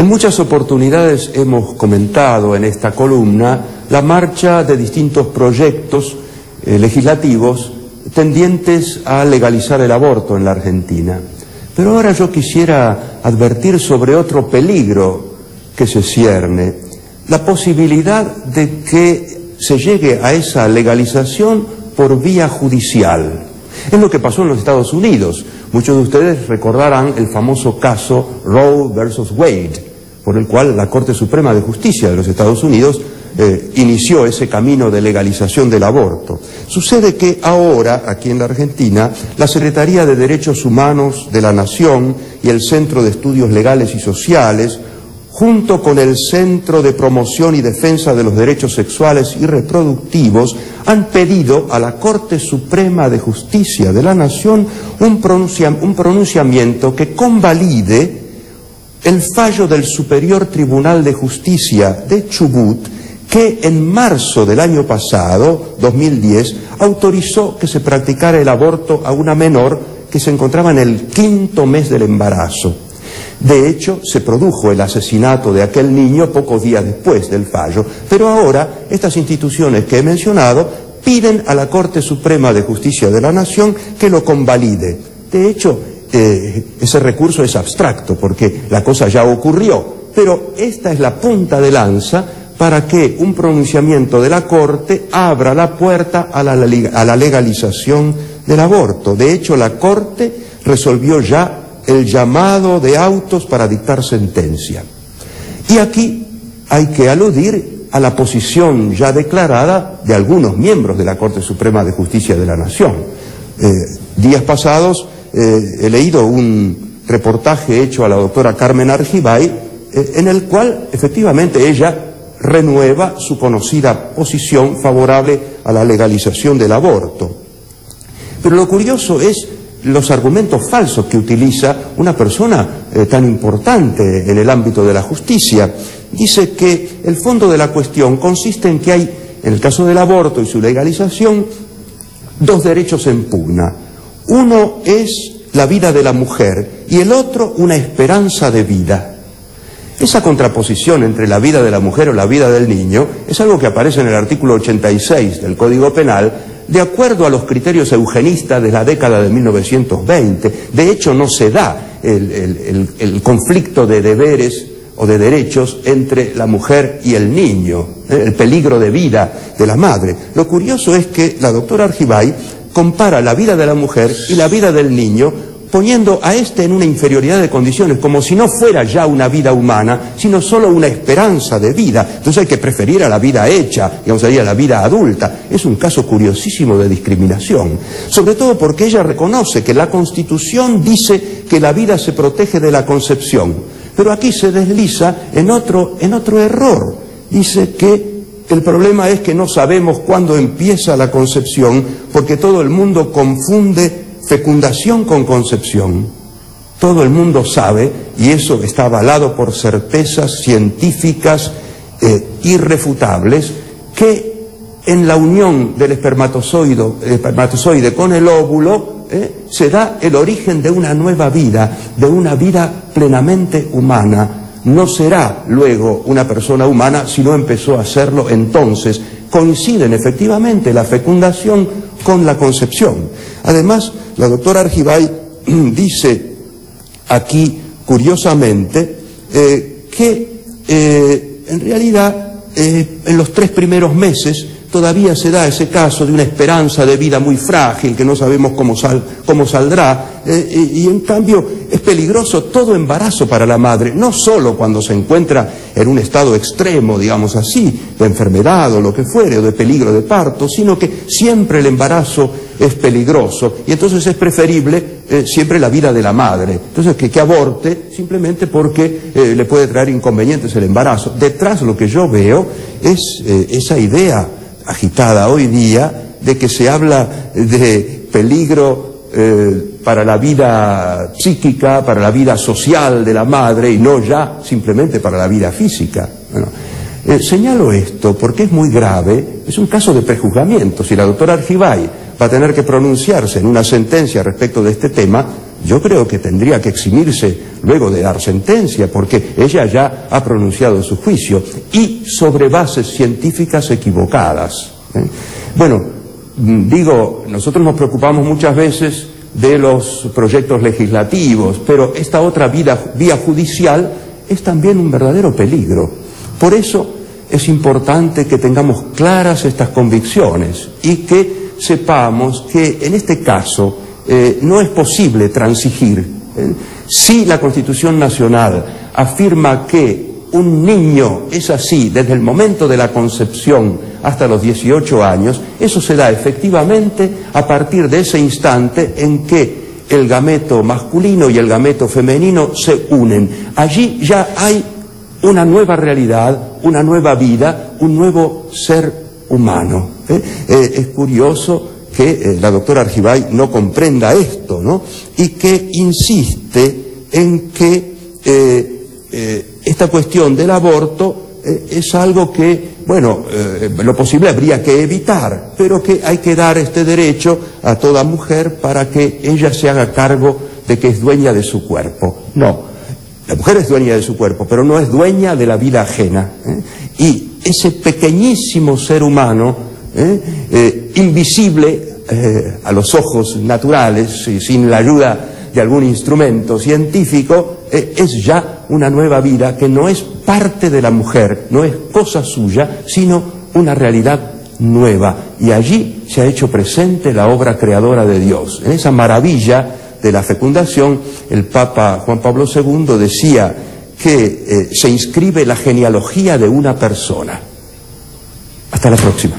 En muchas oportunidades hemos comentado en esta columna la marcha de distintos proyectos legislativos tendientes a legalizar el aborto en la Argentina. Pero ahora yo quisiera advertir sobre otro peligro que se cierne, la posibilidad de que se llegue a esa legalización por vía judicial. Es lo que pasó en los Estados Unidos. Muchos de ustedes recordarán el famoso caso Roe versus Wade, por el cual la Corte Suprema de Justicia de los Estados Unidos inició ese camino de legalización del aborto. Sucede que ahora, aquí en la Argentina, la Secretaría de Derechos Humanos de la Nación y el Centro de Estudios Legales y Sociales, junto con el Centro de Promoción y Defensa de los Derechos Sexuales y Reproductivos, han pedido a la Corte Suprema de Justicia de la Nación un pronunciamiento que convalide el fallo del Superior Tribunal de Justicia de Chubut, que en marzo del año pasado, 2010, autorizó que se practicara el aborto a una menor que se encontraba en el 5º mes del embarazo. De hecho, se produjo el asesinato de aquel niño pocos días después del fallo, pero ahora estas instituciones que he mencionado piden a la Corte Suprema de Justicia de la Nación que lo convalide. De hecho, ese recurso es abstracto porque la cosa ya ocurrió, pero esta es la punta de lanza para que un pronunciamiento de la Corte abra la puerta a la legalización del aborto. De hecho, la Corte resolvió ya el llamado de autos para dictar sentencia. Y aquí hay que aludir a la posición ya declarada de algunos miembros de la Corte Suprema de Justicia de la Nación. Días pasados he leído un reportaje hecho a la doctora Carmen Argibay, en el cual efectivamente ella renueva su conocida posición favorable a la legalización del aborto. Pero lo curioso es los argumentos falsos que utiliza una persona tan importante en el ámbito de la justicia. Dice que el fondo de la cuestión consiste en que hay, en el caso del aborto y su legalización, dos derechos en pugna. Uno es la vida de la mujer y el otro una esperanza de vida. Esa contraposición entre la vida de la mujer o la vida del niño es algo que aparece en el artículo 86 del Código Penal, de acuerdo a los criterios eugenistas de la década de 1920. De hecho, no se da el conflicto de deberes o de derechos entre la mujer y el niño, el peligro de vida de la madre. Lo curioso es que la doctora Argibay compara la vida de la mujer y la vida del niño, poniendo a este en una inferioridad de condiciones, como si no fuera ya una vida humana, sino solo una esperanza de vida. Entonces hay que preferir a la vida hecha, digamos, a la vida adulta. Es un caso curiosísimo de discriminación, sobre todo porque ella reconoce que la Constitución dice que la vida se protege de la concepción, pero aquí se desliza en otro error. Dice que el problema es que no sabemos cuándo empieza la concepción, porque todo el mundo confunde fecundación con concepción. Todo el mundo sabe, y eso está avalado por certezas científicas irrefutables, que en la unión del espermatozoide con el óvulo se da el origen de una nueva vida, de una vida plenamente humana. No será luego una persona humana si no empezó a hacerlo entonces. Coinciden efectivamente la fecundación con la concepción. Además, la doctora Argibay dice aquí, curiosamente, que en realidad en los 3 primeros meses todavía se da ese caso de una esperanza de vida muy frágil, que no sabemos cómo saldrá, y en cambio es peligroso todo embarazo para la madre, no solo cuando se encuentra en un estado extremo, digamos así, de enfermedad o lo que fuere, o de peligro de parto, sino que siempre el embarazo es peligroso, y entonces es preferible siempre la vida de la madre. Entonces que aborte simplemente porque le puede traer inconvenientes el embarazo. Detrás lo que yo veo es esa idea agitada hoy día de que se habla de peligro para la vida psíquica, para la vida social de la madre y no ya simplemente para la vida física. Bueno, señalo esto porque es muy grave, es un caso de prejuzgamiento. Si la doctora Argibay va a tener que pronunciarse en una sentencia respecto de este tema, yo creo que tendría que eximirse luego de dar sentencia, porque ella ya ha pronunciado su juicio, y sobre bases científicas equivocadas. Bueno, digo, nosotros nos preocupamos muchas veces de los proyectos legislativos, pero esta otra vía judicial es también un verdadero peligro. Por eso es importante que tengamos claras estas convicciones y que sepamos que en este caso no es posible transigir. Si la Constitución Nacional afirma que un niño es así desde el momento de la concepción hasta los 18 años, eso se da efectivamente a partir de ese instante en que el gameto masculino y el gameto femenino se unen. Allí ya hay una nueva realidad, una nueva vida, un nuevo ser humano. Es curioso que la doctora Argibay no comprenda esto, ¿no? Y que insiste en que esta cuestión del aborto es algo que, bueno, lo posible habría que evitar, pero que hay que dar este derecho a toda mujer para que ella se haga cargo de que es dueña de su cuerpo. No, la mujer es dueña de su cuerpo, pero no es dueña de la vida ajena. Y ese pequeñísimo ser humano, invisible a los ojos naturales y sin la ayuda de algún instrumento científico, es ya una nueva vida que no es parte de la mujer, no es cosa suya, sino una realidad nueva. Y allí se ha hecho presente la obra creadora de Dios. En esa maravilla de la fecundación, el Papa Juan Pablo II decía que se inscribe la genealogía de una persona. Hasta la próxima.